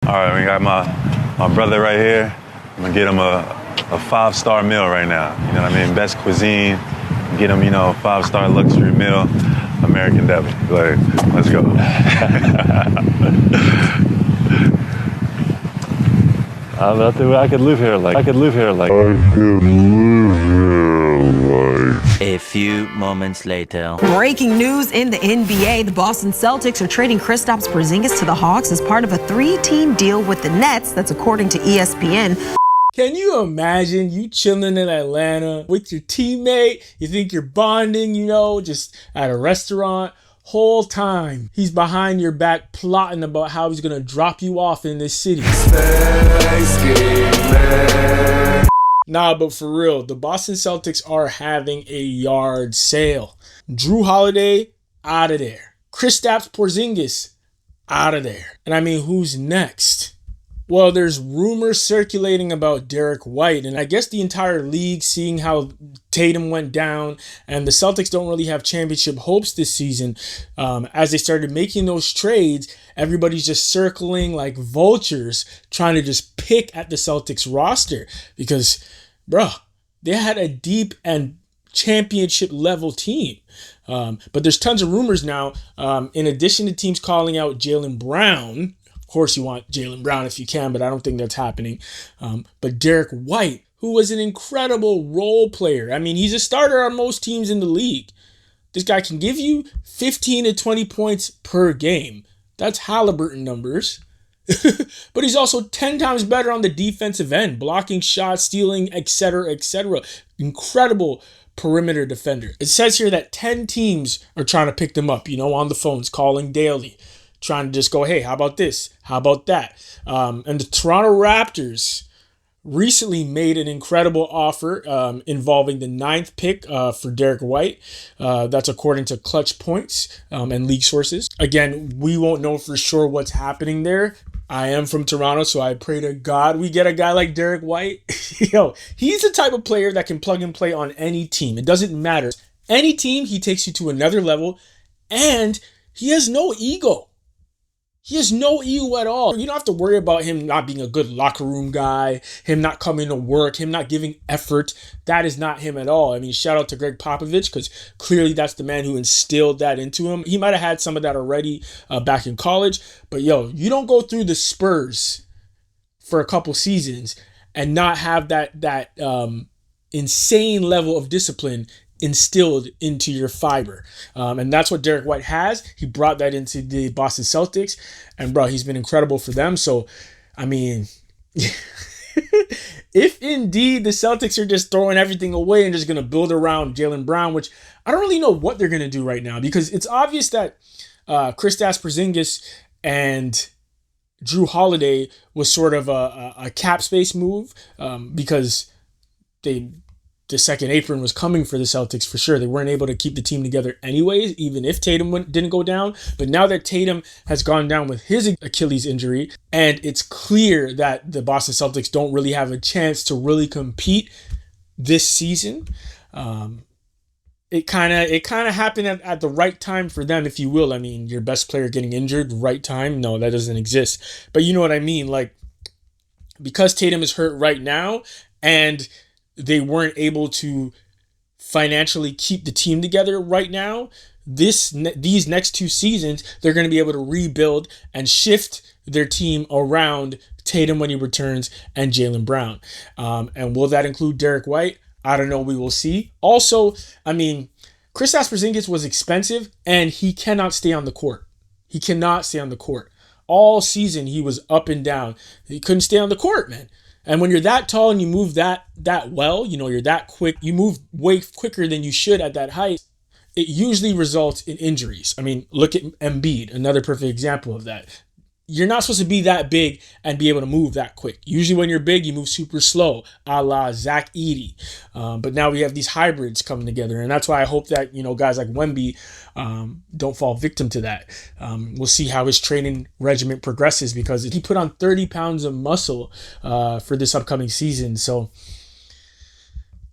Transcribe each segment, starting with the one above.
All right, we got my brother right here. I'm gonna get him a 5-star meal right now. You know what I mean? Best cuisine. Get him, 5-star luxury meal, American Deli. Like, let's go. I could live here like. A few moments later. Breaking news in the NBA. The Boston Celtics are trading Kristaps Porzingis to the Hawks as part of a 3-team deal with the Nets. That's according to ESPN. Can you imagine you chilling in Atlanta with your teammate? You think you're bonding, just at a restaurant. Whole time he's behind your back plotting about how he's gonna drop you off in this city. Nah, but for real, the Boston Celtics are having a yard sale. Jrue Holiday, out of there. Kristaps Porzingis, out of there. And I mean, who's next? Well, there's rumors circulating about Derrick White, and I guess the entire league, seeing how Tatum went down, and the Celtics don't really have championship hopes this season. As they started making those trades, everybody's just circling like vultures, trying to just pick at the Celtics roster because, they had a deep and championship level team. But there's tons of rumors now. In addition to teams calling out Jaylen Brown. Of course, you want Jaylen Brown if you can, but I don't think that's happening. But Derrick White, who was an incredible role player. I mean, he's a starter on most teams in the league. This guy can give you 15 to 20 points per game. That's Halliburton numbers. But he's also 10 times better on the defensive end, blocking shots, stealing, etc., etc. Incredible perimeter defender. It says here that 10 teams are trying to pick them up, on the phones, calling daily. Trying to just go, hey, how about this? How about that? And the Toronto Raptors recently made an incredible offer involving the 9th pick for Derrick White. That's according to Clutch Points and league sources. Again, we won't know for sure what's happening there. I am from Toronto, so I pray to God we get a guy like Derrick White. He's the type of player that can plug and play on any team. It doesn't matter. Any team, he takes you to another level, and he has no ego. He has no ego at all. You don't have to worry about him not being a good locker room guy, him not coming to work, him not giving effort. That is not him at all. I mean, shout out to Greg Popovich, because clearly that's the man who instilled that into him. He might have had some of that already back in college. But you don't go through the Spurs for a couple seasons and not have that insane level of discipline instilled into your fiber. And that's what Derrick White has. He brought that into the Boston Celtics, and he's been incredible for them. So, I mean, if indeed the Celtics are just throwing everything away and just going to build around Jaylen Brown, which I don't really know what they're going to do right now, because it's obvious that Kristaps Porzingis and Jrue Holiday was sort of a cap space move because the second apron was coming for the Celtics for sure. They weren't able to keep the team together anyways, even if Tatum didn't go down. But now that Tatum has gone down with his Achilles injury, and it's clear that the Boston Celtics don't really have a chance to really compete this season, it kind of happened at the right time for them, if you will. I mean, your best player getting injured, right time? No, that doesn't exist. But you know what I mean? Like, because Tatum is hurt right now, and they weren't able to financially keep the team together right now, these next 2 seasons, they're going to be able to rebuild and shift their team around Tatum when he returns and Jaylen Brown. And will that include Derrick White? I don't know. We will see. Also, I mean, Kristaps Porzingis was expensive, and he cannot stay on the court. He cannot stay on the court. All season, he was up and down. He couldn't stay on the court, man. And when you're that tall and you move that well, you're that quick, you move way quicker than you should at that height, it usually results in injuries. I mean, look at Embiid, another perfect example of that. You're not supposed to be that big and be able to move that quick. Usually when you're big, you move super slow, a la Zach Edey. But now we have these hybrids coming together. And that's why I hope that, guys like Wemby don't fall victim to that. We'll see how his training regimen progresses, because he put on 30 pounds of muscle for this upcoming season. So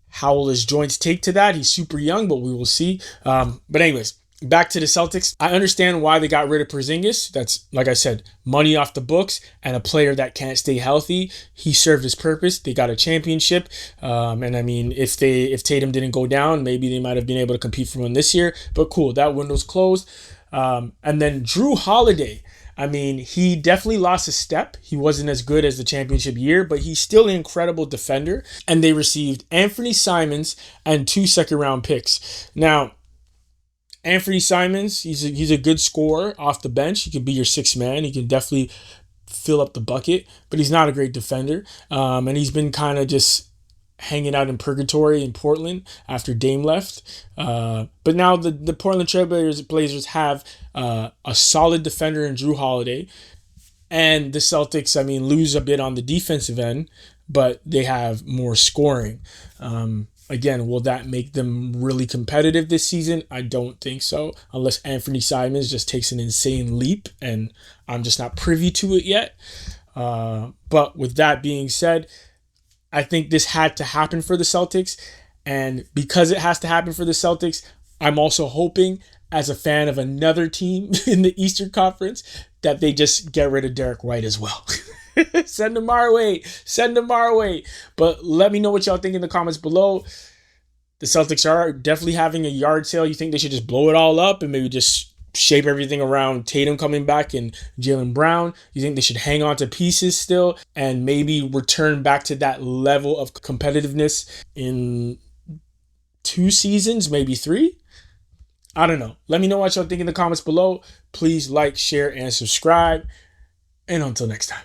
how will his joints take to that? He's super young, but we will see. But anyways, Back to the Celtics. I understand why they got rid of Porzingis. That's, like I said, money off the books and a player that can't stay healthy. He served his purpose. They got a championship. And I mean, if Tatum didn't go down, maybe they might have been able to compete for one this year. But cool, that window's closed. And then Drew Holiday. I mean, he definitely lost a step. He wasn't as good as the championship year, but he's still an incredible defender. And they received Anthony Simons and 2 second-round picks. Now, Anthony Simons, he's a good scorer off the bench. He can be your sixth man. He can definitely fill up the bucket, but he's not a great defender. And he's been kind of just hanging out in purgatory in Portland after Dame left. But now the Portland Trailblazers have a solid defender in Drew Holiday. And the Celtics, I mean, lose a bit on the defensive end, but they have more scoring. Again, will that make them really competitive this season? I don't think so, unless Anthony Simons just takes an insane leap, and I'm just not privy to it yet. But with that being said, I think this had to happen for the Celtics, and because it has to happen for the Celtics, I'm also hoping, as a fan of another team in the Eastern Conference, that they just get rid of Derrick White as well. Send them our way. But let me know what y'all think in the comments below. The Celtics are definitely having a yard sale. You think they should just blow it all up and maybe just shape everything around Tatum coming back and Jaylen Brown? You think they should hang on to pieces still and maybe return back to that level of competitiveness in 2 seasons, maybe 3? I don't know. Let me know what y'all think in the comments below. Please like, share, and subscribe. And until next time.